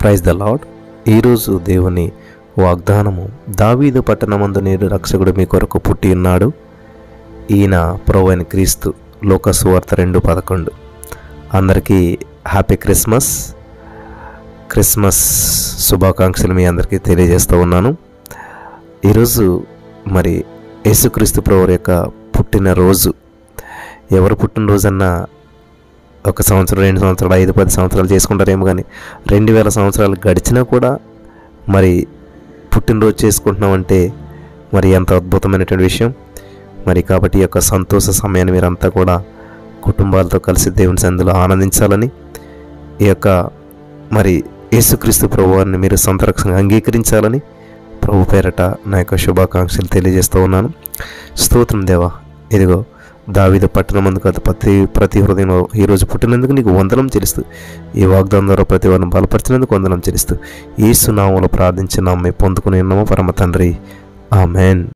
Praise the lord. ఈరోజు దేవుని వాగ్దానము, దావీదు పట్టణమందు నేడు రక్షకుడు మీ కొరకు పుట్టి ఉన్నాడు, ఈయన ప్రభువైన క్రీస్తు. లోక సువార్త 2:11. అందరికీ హ్యాపీ క్రిస్మస్ శుభాకాంక్షలు మీ అందరికీ తెలియజేస్తూ ఉన్నాను. ఈరోజు మరి యేసుక్రీస్తు ప్రభువు యొక్క పుట్టినరోజు. ఎవరు పుట్టినరోజన్నా 1 సంవత్సరం, 2 సంవత్సరాలు, 5, 10 సంవత్సరాలు చేసుకుంటారేమో, కానీ 2000 సంవత్సరాలు గడిచినా కూడా మరి పుట్టినరోజు చేసుకుంటున్నామంటే మరి ఎంత అద్భుతమైనటువంటి విషయం. మరి కాబట్టి ఈ యొక్క సంతోష సమయాన్ని మీరంతా కూడా కుటుంబాలతో కలిసి దేవుని సన్నిధిలో ఆనందించాలని, ఈ యొక్క మరి యేసుక్రీస్తు ప్రభువారిని మీరు సొంత రక్షణగా అంగీకరించాలని ప్రభు పేరట నా యొక్క శుభాకాంక్షలు తెలియజేస్తూ ఉన్నాను. స్తోత్రం దేవా. ఇదిగో దావీదు పట్టణమందు కదా ప్రతి హృదయం ఈరోజు పుట్టినందుకు నీకు వందనం చెల్లిస్తూ, ఈ వాగ్దానం ద్వారా ప్రతి వారిని బలపరిచినందుకు వందనం చెల్లిస్తూ, యేసు నామములో ప్రార్థించిన పొందుకుని ఉన్నాము పరమ తండ్రి. ఆమెన్.